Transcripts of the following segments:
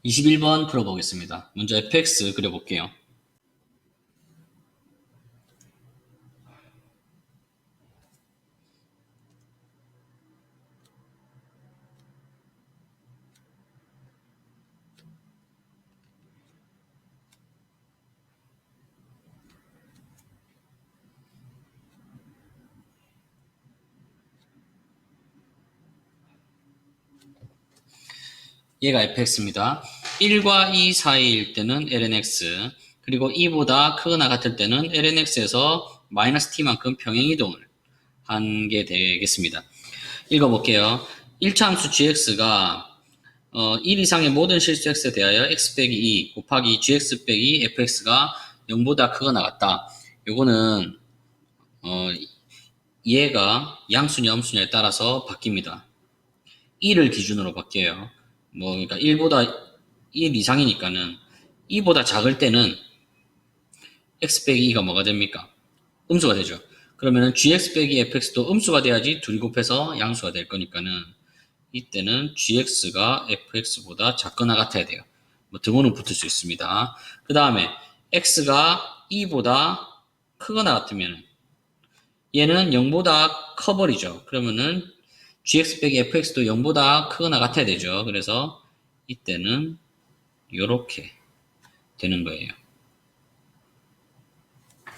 21번 풀어보겠습니다. 먼저 fx 그려볼게요. 얘가 fx입니다. 1과 2 사이일 때는 lnx, 그리고 2보다 크거나 같을 때는 lnx에서 마이너스 t만큼 평행이동을 한 게 되겠습니다. 읽어볼게요. 1차 함수 gx가 1 이상의 모든 실수 x에 대하여 x 빼기 2 곱하기 gx 빼기 fx가 0보다 크거나 같다. 요거는 얘가 양수냐 음수냐에 따라서 바뀝니다. 1을 기준으로 바뀌어요. 그러니까 1보다 1 이상이니까는 2보다 작을 때는 x 빼기 2가 뭐가 됩니까? 음수가 되죠. 그러면은 gx 빼기 fx도 음수가 돼야지 둘이 곱해서 양수가 될 거니까는 이때는 gx가 fx보다 작거나 같아야 돼요. 등호는 붙을 수 있습니다. 그 다음에 x가 2보다 크거나 같으면 얘는 0보다 커버리죠. 그러면은 gx 빼기 fx도 0보다 크거나 같아야 되죠. 그래서 이때는 이렇게 되는 거예요.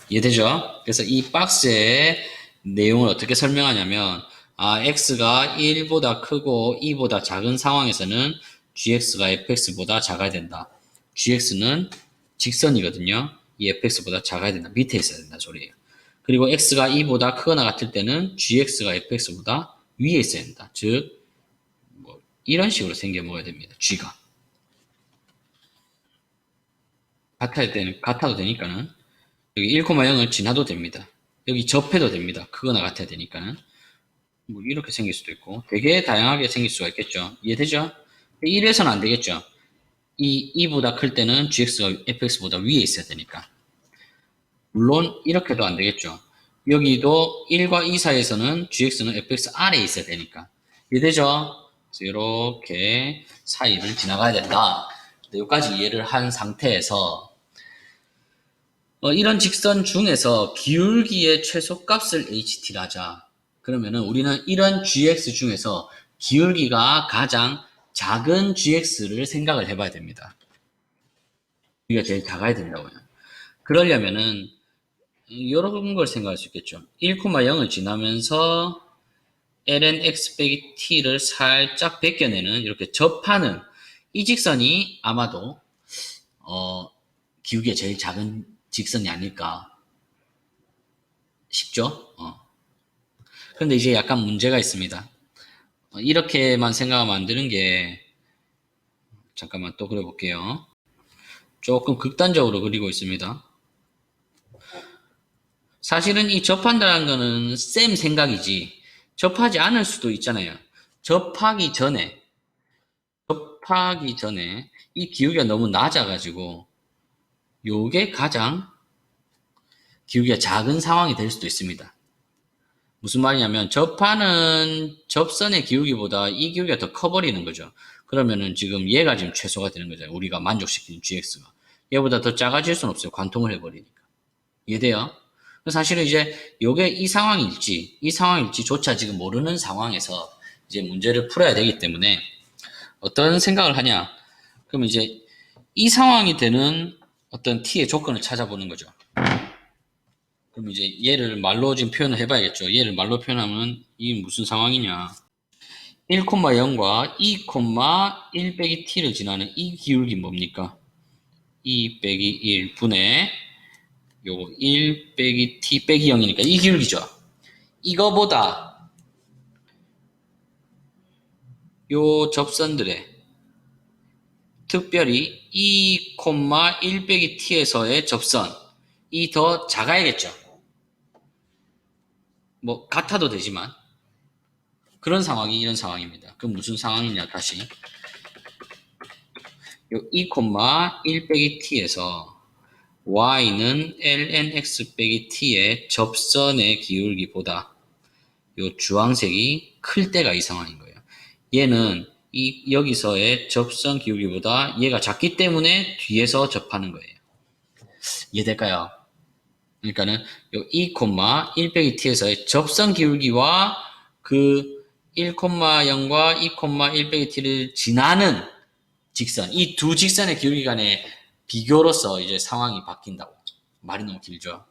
이해되죠? 그래서 이 박스의 내용을 어떻게 설명하냐면 x가 1보다 크고 2보다 작은 상황에서는 gx가 fx보다 작아야 된다. gx는 직선이거든요. 이 fx보다 작아야 된다. 밑에 있어야 된다 소리예요. 그리고 x가 2보다 크거나 같을 때는 gx가 fx보다 위에 있어야 된다. 즉 이런 식으로 생겨 먹어야 됩니다. g가 같아도 되니까는 여기 1,0을 지나도 됩니다. 여기 접해도 됩니다. 크거나 같아야 되니까는 이렇게 생길 수도 있고 되게 다양하게 생길 수가 있겠죠. 이해되죠? 1에서는 안 되겠죠. 2보다 클 때는 gx가 fx보다 위에 있어야 되니까. 물론 이렇게도 안 되겠죠. 여기도 1과 2 사이에서는 gx는 fx 아래에 있어야 되니까. 이해되죠? 그래서 이렇게 사이를 지나가야 된다. 여기까지 이해를 한 상태에서 이런 직선 중에서 기울기의 최소값을 ht라 하자. 그러면은 우리는 이런 gx 중에서 기울기가 가장 작은 gx를 생각을 해봐야 됩니다. 기울기가 제일 작아야 된다고요. 그러려면은 이런 걸 생각할 수 있겠죠. 1,0을 지나면서 ln x 빼기 t를 살짝 벗겨내는 이렇게 접하는 이 직선이 아마도 기울기가 제일 작은 직선이 아닐까 싶죠? 그런데 이제 약간 문제가 있습니다. 이렇게만 생각하면 안 되는 게, 잠깐만 또 그려볼게요. 조금 극단적으로 그리고 있습니다. 사실은 이 접한다는 거는 쌤 생각이지, 접하지 않을 수도 있잖아요. 접하기 전에 이 기울기가 너무 낮아가지고, 요게 가장 기울기가 작은 상황이 될 수도 있습니다. 무슨 말이냐면 접하는 접선의 기울기보다 이 기울기가 더 커버리는 거죠. 그러면은 지금 얘가 지금 최소가 되는 거잖아요. 우리가 만족시키는 gx가. 얘보다 더 작아질 수는 없어요. 관통을 해버리니까. 이해돼요? 사실은 이제 요게 이 상황일지조차 지금 모르는 상황에서 이제 문제를 풀어야 되기 때문에 어떤 생각을 하냐. 그러면 이제 이 상황이 되는 어떤 t의 조건을 찾아보는 거죠. 그럼 이제 얘를 말로 지금 표현을 해봐야겠죠. 얘를 말로 표현하면 이 무슨 상황이냐. 1,0과 2,1 빼기 t를 지나는 이 기울기 뭡니까? 2 빼기 1 분의 요거 1 빼기 t 빼기 0이니까 이 기울기죠. 이거보다 요 접선들의 특별히 2,1 빼기 t에서의 접선이 더 작아야겠죠. 같아도 되지만 그런 상황이 이런 상황입니다. 그럼 무슨 상황이냐 다시 요 2,1 빼기 t에서 y는 ln x 빼기 t의 접선의 기울기보다 요 주황색이 클 때가 이 상황인 거예요. 얘는 여기서의 접선 기울기보다 얘가 작기 때문에 뒤에서 접하는 거예요. 이해될까요? 그러니까는 요 2,1 빼기 t에서의 접선 기울기와 그 1,0과 2,1 빼기 t를 지나는 직선, 이 두 직선의 기울기 간의 비교로서 이제 상황이 바뀐다고. 말이 너무 길죠?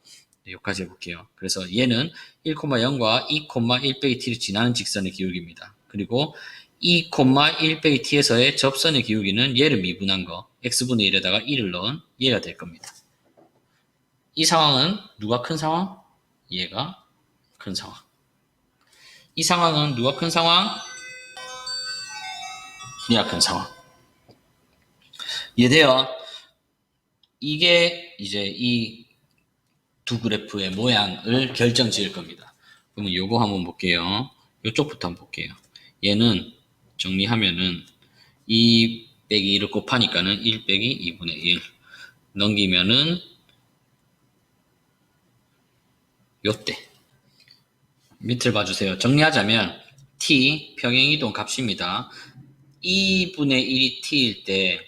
네, 여기까지 해볼게요. 그래서 얘는 1,0과 2,1 빼기 t를 지나는 직선의 기울기입니다. 그리고 2,1 빼기 t에서의 접선의 기울기는 얘를 미분한 거, x분의 1에다가 1을 넣은 얘가 될 겁니다. 이 상황은 누가 큰 상황? 얘가 큰 상황. 이 상황은 누가 큰 상황? 얘가 큰 상황. 이해돼요? 이게 이제 이 두 그래프의 모양을 결정 지을 겁니다. 그러면 요거 한번 볼게요. 요쪽부터 한번 볼게요. 얘는 정리하면은 2 빼기 1을 곱하니까는 1 빼기 2분의 1 넘기면은 요때 밑을 봐주세요. 정리하자면 t 평행이동 값입니다. 2분의 1이 t일 때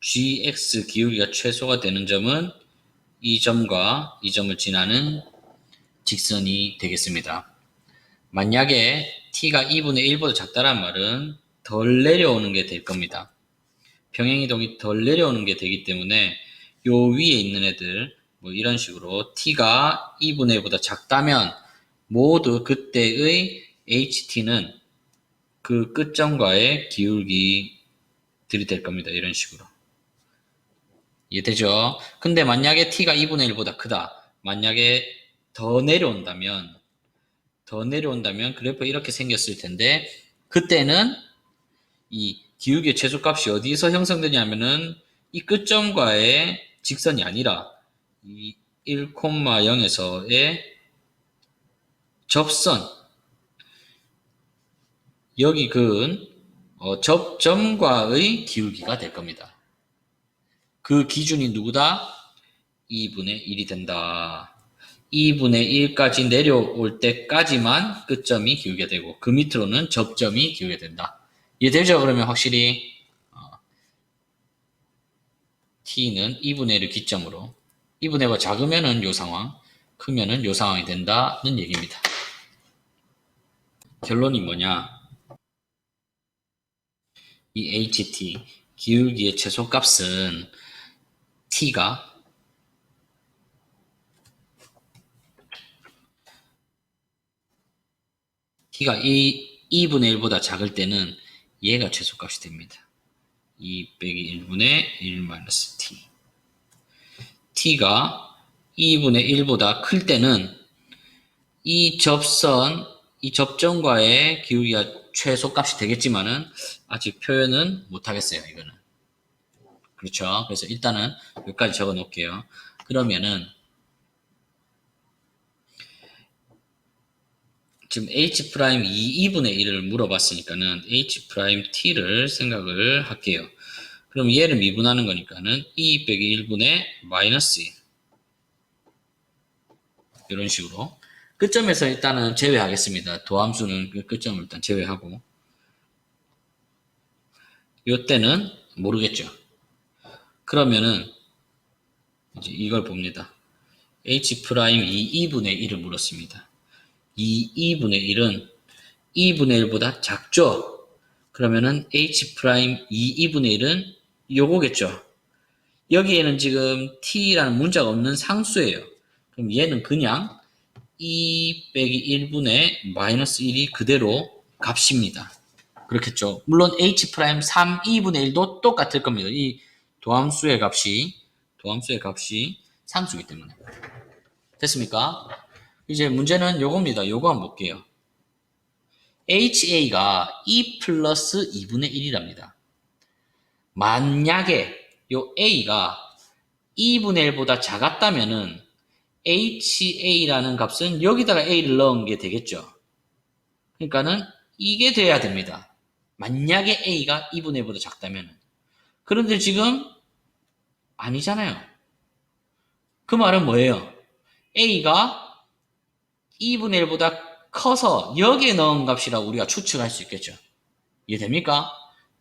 gx 기울기가 최소가 되는 점은 이 점과 이 점을 지나는 직선이 되겠습니다. 만약에 t가 2분의 1보다 작다는 말은 덜 내려오는 게 될 겁니다. 평행이동이 덜 내려오는 게 되기 때문에 요 위에 있는 애들 뭐 이런 식으로 t가 2분의 1보다 작다면 모두 그때의 ht는 그 끝점과의 기울기들이 될 겁니다. 이런 식으로. 이해되죠? 근데 만약에 t가 2분의 1보다 크다. 만약에 더 내려온다면 그래프가 이렇게 생겼을 텐데 그때는 이 기울기의 최소값이 어디서 형성되냐면은 이 끝점과의 직선이 아니라 이 1,0에서의 접선 여기 그은 접점과의 기울기가 될 겁니다. 그 기준이 누구다? 2분의 1이 된다. 2분의 1까지 내려올 때까지만 끝점이 기울게 되고 그 밑으로는 접점이 기울게 된다. 이해되죠? 그러면 확실히 t는 2분의 1을 기점으로 2분의 1가 작으면은 요 상황, 크면은 요 상황이 된다는 얘기입니다. 결론이 뭐냐? 이 ht 기울기의 최소값은 t가 t가 2분의 1보다 작을 때는 얘가 최소값이 됩니다. 2 빼기 1분의 1 마이너스 t. t가 2분의 1보다 클 때는 이 접점과의 기울기가 최소값이 되겠지만은 아직 표현은 못하겠어요, 이거는. 그렇죠? 그래서 일단은 여기까지 적어 놓을게요. 그러면은 지금 h'2 2분의 1을 물어봤으니까는 h't를 생각을 할게요. 그럼 얘를 미분하는 거니까는 2 빼기 1분의 마이너스 1 이런 식으로 끝점에서 일단은 제외하겠습니다. 도함수는 그 끝점을 일단 제외하고 요때는 모르겠죠. 그러면은 이제 이걸 봅니다. h'2 2분의 1을 물었습니다. 이 2분의 1은 2분의 1보다 작죠? 그러면은 h'2 2분의 1은 요거겠죠? 여기에는 지금 t라는 문자가 없는 상수예요. 그럼 얘는 그냥 2 빼기 1분의 마이너스 1이 그대로 값입니다. 그렇겠죠? 물론 h'3 2분의 1도 똑같을 겁니다. 이 도함수의 값이 상수이기 때문에. 됐습니까? 이제 문제는 요겁니다. 요거 한번 볼게요. HA가 2 플러스 2분의 1이랍니다. 만약에 요 A가 2분의 1보다 작았다면은 HA라는 값은 여기다가 A를 넣은 게 되겠죠. 그러니까는 이게 돼야 됩니다. 만약에 A가 2분의 1보다 작다면. 그런데 지금 아니잖아요. 그 말은 뭐예요? A가 2분의 1보다 커서 여기에 넣은 값이라고 우리가 추측할 수 있겠죠. 이해됩니까?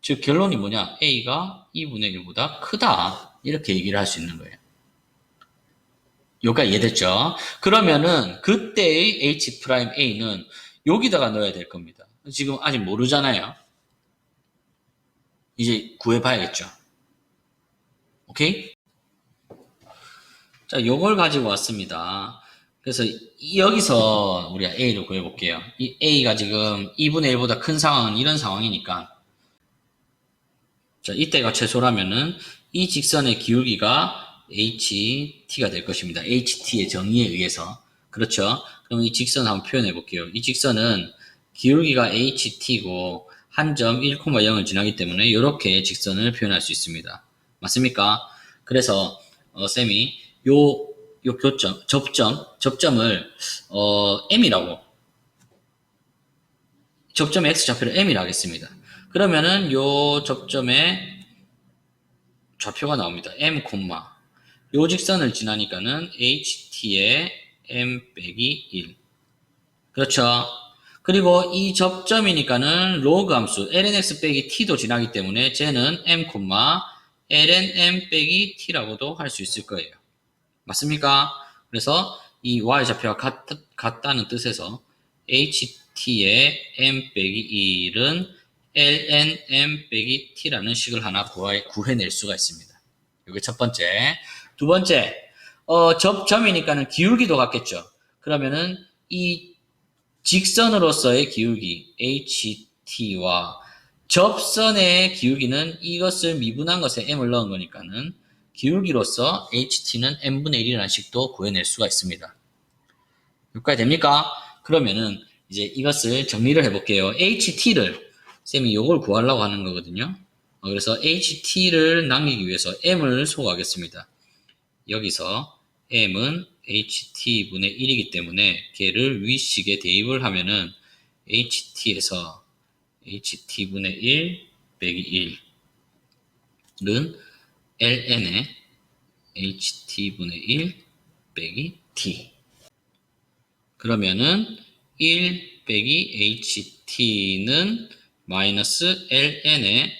즉 결론이 뭐냐? A가 2분의 1보다 크다. 이렇게 얘기를 할 수 있는 거예요. 여기가 이해됐죠? 그러면은 그때의 H'A는 여기다가 넣어야 될 겁니다. 지금 아직 모르잖아요. 이제 구해봐야겠죠. 오케이? 자, 요걸 가지고 왔습니다. 그래서 여기서 우리가 A를 구해볼게요. 이 A가 지금 2분의 1보다 큰 상황은 이런 상황이니까 자, 이때가 최소라면은 이 직선의 기울기가 HT가 될 것입니다. HT의 정의에 의해서. 그렇죠? 그럼 이 직선 한번 표현해 볼게요. 이 직선은 기울기가 HT고 한 점 1,0을 지나기 때문에 이렇게 직선을 표현할 수 있습니다. 맞습니까? 그래서 쌤이 요 교점, 접점을 M이라고 접점의 X좌표를 M이라 하겠습니다. 그러면은 요 접점의 좌표가 나옵니다. M, 요 직선을 지나니까는 HT의 M 빼기 1. 그렇죠. 그리고 이 접점이니까는 로그 함수 lnx 빼기 t도 지나기 때문에 쟤는 M, ln m 빼기 t라고도 할 수 있을 거예요. 맞습니까? 그래서 이 y좌표가 같다는 뜻에서 ht의 m 빼기 1은 ln m 빼기 t라는 식을 하나 구해낼 수가 있습니다. 이게 첫 번째. 두 번째, 접점이니까는 기울기도 같겠죠. 그러면은 이 직선으로서의 기울기 ht와 접선의 기울기는 이것을 미분한 것에 m을 넣은 거니까는 기울기로서 ht는 n분의 1이라는 식도 구해낼 수가 있습니다. 여기까지 됩니까? 그러면은 이제 이것을 정리를 해볼게요. ht를 쌤이 이걸 구하려고 하는 거거든요. 그래서 ht를 남기기 위해서 m을 소거하겠습니다. 여기서 m은 ht분의 1이기 때문에 걔를 위식에 대입을 하면은 ht에서 ht분의 1 빼기 1은 ln의 ht분의 1 빼기 t. 그러면은 1 빼기 ht는 마이너스 ln의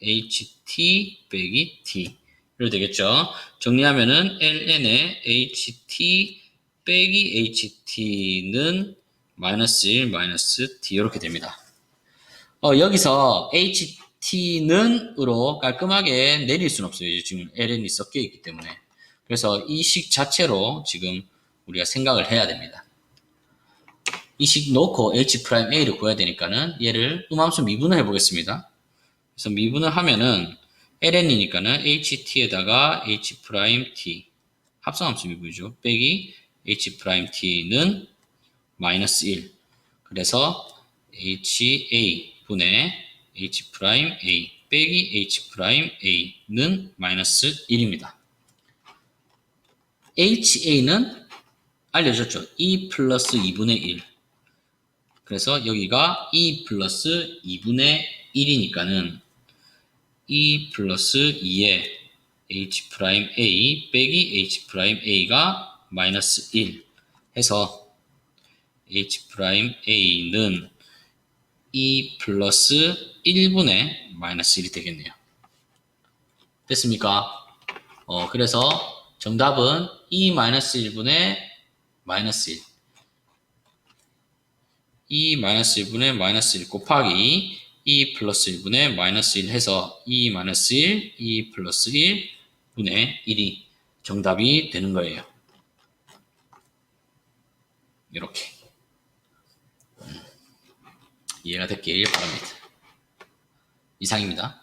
ht 빼기 t. 이렇게 되겠죠. 정리하면은 ln의 ht 빼기 ht는 마이너스 1 마이너스 t 이렇게 됩니다. 여기서 ht는 으로 깔끔하게 내릴 수는 없어요. 지금 ln이 섞여 있기 때문에. 그래서 이 식 자체로 지금 우리가 생각을 해야 됩니다. 이 식 놓고 h'a를 구해야 되니까는 얘를 음함수 미분을 해보겠습니다. 그래서 미분을 하면은 ln이니까는 ht에다가 h't 합성함수 미분이죠. 빼기 h't는 마이너스 1. 그래서 ha분의 h'a 빼기 h'a는 마이너스 1입니다. ha는 알려줬죠. 2 플러스 2분의 1. 그래서 여기가 2 플러스 2분의 1이니까는 2 플러스 2의 h'a 빼기 h'a가 마이너스 1 해서 h'a는 2 플러스 1분의 마이너스 1이 되겠네요. 됐습니까? 그래서 정답은 2 마이너스 1분의 마이너스 1. 2 마이너스 1분의 마이너스 1 곱하기 2 플러스 1분의 마이너스 1 해서 2 마이너스 1, 2 플러스 1분의 1이 정답이 되는 거예요. 이렇게. 이해가 됐길 바랍니다. 이상입니다.